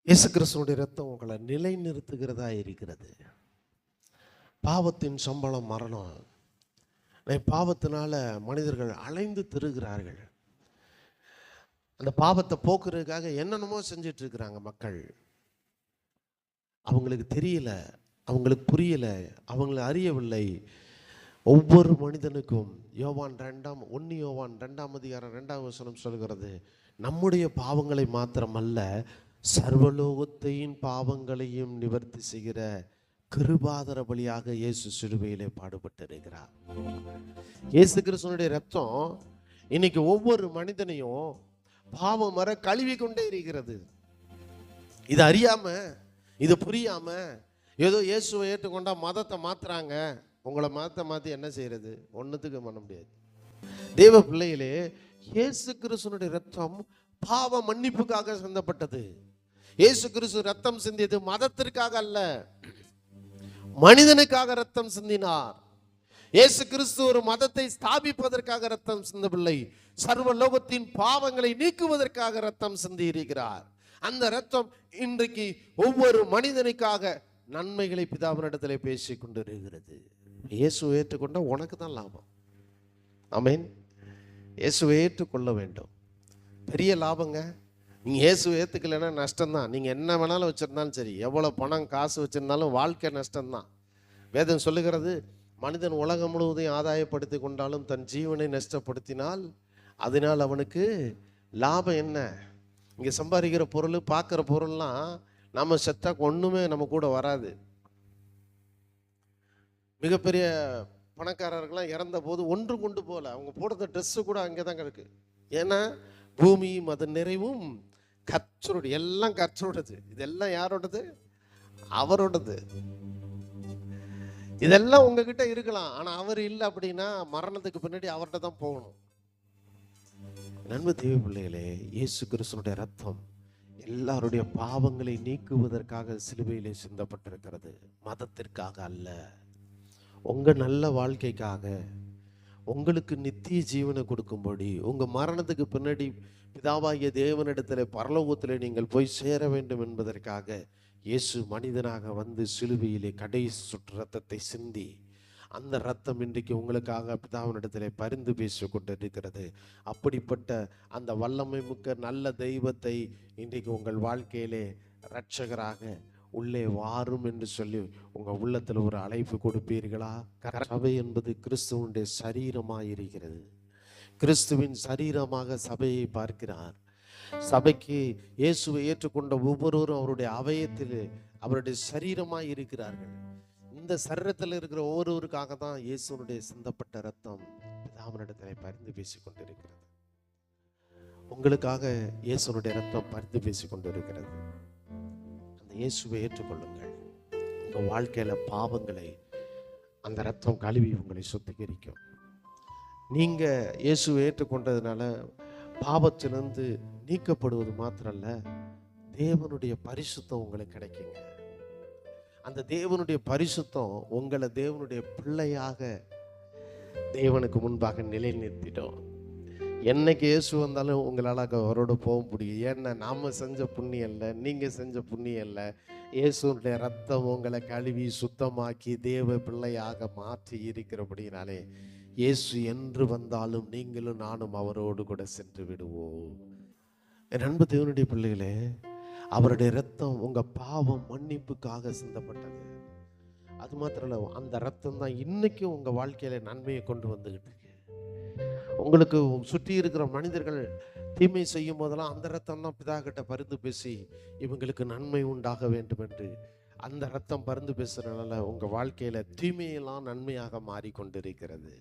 இயேசு கிறிஸ்துவுடைய ரத்தம் உங்களை நிலைநிறுத்துகிறதா இருக்கிறது. பாவத்தின் சம்பளம் மரணம். பாவத்தினால மனிதர்கள் அலைந்து திரிகிறார்கள். அந்த பாவத்தை போக்குறதுக்காக என்னென்னமோ செஞ்சிட்டு இருக்கிறாங்க மக்கள். அவங்களுக்கு தெரியல, அவங்களுக்கு புரியல, அவங்களை அறியவில்லை. ஒவ்வொரு மனிதனுக்கும் யோவான் 1 யோவான் 2ஆம் அதிகாரம் 2ஆம் வசனம் சொல்கிறது, நம்முடைய பாவங்களை மாத்திரமல்ல சர்வலோகத்தையும் பாவங்களையும் நிவர்த்தி செய்கிற கிருபாதர பலியாக இயேசு சிலுவையிலே பாடுபட்டிருக்கிறார். இயேசு கிறிஸ்துவினுடைய ரத்தம் இன்னைக்கு ஒவ்வொரு மனிதனையும் பாவம் வர கழுவி கொண்டே இருக்கிறது. இது அறியாம, இது புரியாம ஏதோ இயேசுவை ஏற்றுக்கொண்டா மதத்தை மாத்துறாங்க. உங்களை மதத்தை மாற்றி என்ன செய்யறது? ஒன்றுத்துக்கு பண்ண முடியாது. தேவ பிள்ளைகளே, இயேசு கிறிஸ்துவினுடைய ரத்தம் பாவ மன்னிப்புக்காக சிந்தப்பட்டது. இயேசு கிறிஸ்து ரத்தம் சிந்தியது மதத்திற்காக அல்ல, மனிதனுக்காக ரத்தம் சிந்தினார். இயேசு கிறிஸ்து ஒரு மதத்தை ஸ்தாபிப்பதற்காக ரத்தம் சிந்தவில்லை, சர்வ லோகத்தின் பாவங்களை நீக்குவதற்காக ரத்தம் சிந்தி இருக்கிறார். அந்த ரத்தம் இன்றைக்கு ஒவ்வொரு மனிதனுக்காக நன்மைகளை பிதாவினிடத்திலே பேசி கொண்டிருக்கிறது. இயேசுவை ஏற்றுக்கொண்ட உனக்கு தான் லாபம். ஆமென். இயேசுவை ஏற்றுக்கொள்ள வேண்டும், பெரிய லாபங்க. நீங்கள் இயேசுவை ஏற்றுக்கலைன்னா நஷ்டம்தான். நீங்கள் என்ன வேணாலும் வச்சுருந்தாலும் சரி, எவ்வளோ பணம் காசு வச்சுருந்தாலும் வாழ்க்கை நஷ்டம்தான். வேதம் சொல்லுகிறது, மனிதன் உலகம் முழுவதையும் ஆதாயப்படுத்தி கொண்டாலும் தன் ஜீவனை நஷ்டப்படுத்தினால் அதனால் அவனுக்கு லாபம் என்ன? இங்கே சம்பாதிக்கிற பொருள், பார்க்குற பொருள்லாம் நம்ம செத்தா ஒன்றுமே நம்ம கூட வராது. மிகப்பெரிய பணக்காரர்கள்லாம் இறந்த போது ஒன்று கொண்டு போகல, அவங்க போடுற ட்ரெஸ்ஸு கூட அங்கே தான் கிடக்கு. ஏன்னா பூமியும் அதன் நிறைவும் கர்த்தரோடு, எல்லாம் கர்த்தரோடது. இதெல்லாம் யாரோடது? அவரோடது. இதெல்லாம் உங்ககிட்ட இருக்கலாம், ஆனா அவர் இல்லை அப்படின்னா மரணத்துக்கு பின்னாடி அவர்கிட்ட தான் போகணும். நண்பு தேவ பிள்ளைகளே, இயேசு கிறிஸ்துவினுடைய ரத்தம் எல்லாருடைய பாவங்களை நீக்குவதற்காக சிலுவையிலே சிந்தப்பட்டிருக்கிறது, மதத்திற்காக அல்ல. உங்க நல்ல வாழ்க்கைக்காக, உங்களுக்கு நித்திய ஜீவனை கொடுக்கும்படி, உங்க மரணத்துக்கு பின்னாடி பிதாவாகிய தேவனிடத்திலே பரலோகத்திலே நீங்கள் போய் சேர வேண்டும் என்பதற்காக இயேசு மனிதனாக வந்து சிலுவையிலே கடைசி சுற்று ரத்தத்தை சிந்தி, அந்த ரத்தம் இன்றைக்கு உங்களுக்காக பிதாவினிடத்திலே பரிந்து பேசி கொண்டிருக்கிறது. அப்படிப்பட்ட அந்த வல்லமை மிக்க நல்ல தெய்வத்தை இன்றைக்கு உங்கள் வாழ்க்கையிலே இரட்சகராக உள்ளே வாரும் என்று சொல்லி உங்கள் உள்ளத்தில் ஒரு அழைப்பு கொடுப்பீர்களா? சபை என்பது கிறிஸ்துவனுடைய சரீரமாக இருக்கிறது. கிறிஸ்துவின் சரீரமாக சபையை பார்க்கிறார். சபைக்கு இயேசுவை ஏற்றுக்கொண்ட ஒவ்வொருவரும் அவருடைய அவயத்தில் அவருடைய சரீரமாக இருக்கிறார்கள். இந்த சரீரத்தில் இருக்கிற ஒவ்வொருவருக்காக தான் இயேசுனுடைய சிந்தப்பட்ட ரத்தம் பிதாவினிடத்திலே பரிந்து பேசி கொண்டிருக்கிறது. உங்களுக்காக இயேசுனுடைய ரத்தம் பரிந்து பேசி கொண்டிருக்கிறது. அந்த இயேசுவை ஏற்றுக்கொள்ளுங்கள். உங்கள் வாழ்க்கையில பாவங்களை அந்த ரத்தம் கழுவி உங்களை சுத்திகரிக்கும். நீங்க இயேசுவை ஏற்றுக்கொண்டதுனால பாவத்திலிருந்து நீக்கப்படுவது மாத்திரல்ல, தேவனுடைய பரிசுத்தம் உங்களுக்கு கிடைக்குங்க. அந்த தேவனுடைய பரிசுத்தம் உங்களை தேவனுடைய பிள்ளையாக தேவனுக்கு முன்பாக நிலைநிறுத்திடும். என்னைக்கு இயேசு வந்தாலும் உங்களால் அவரோட போக முடியும். ஏன்னா நாம செஞ்ச புண்ணியம் இல்லை, நீங்க செஞ்ச புண்ணியம் இல்லை. இயேசுடைய ரத்தம் உங்களை கழுவி சுத்தமாக்கி தேவ பிள்ளையாக மாற்றி இருக்கிறபடினாலே இயேசு என்று வந்தாலும் நீங்களும் நானும் அவரோடு கூட சென்று விடுவோம். என் அன்பு தேவனுடைய பிள்ளைகளே, அவருடைய ரத்தம் உங்க பாவம் மன்னிப்புக்காக சிந்தப்பட்டது. அது மாத்திரம் இல்ல, அந்த ரத்தம் தான் இன்னைக்கும் உங்க வாழ்க்கையில நன்மையை கொண்டு வந்துகிட்டு இருக்கு. உங்களுக்கு சுற்றி இருக்கிற மனிதர்கள் தீமை செய்யும் போதெல்லாம் அந்த ரத்தம் தான் பிதா கிட்ட பரிந்து பேசி இவங்களுக்கு நன்மை உண்டாக வேண்டும் என்று அந்த ரத்தம் பரிந்து பேசுறதுனால உங்க வாழ்க்கையில தீமையெல்லாம் நன்மையாக மாறிக்கொண்டிருக்கிறது.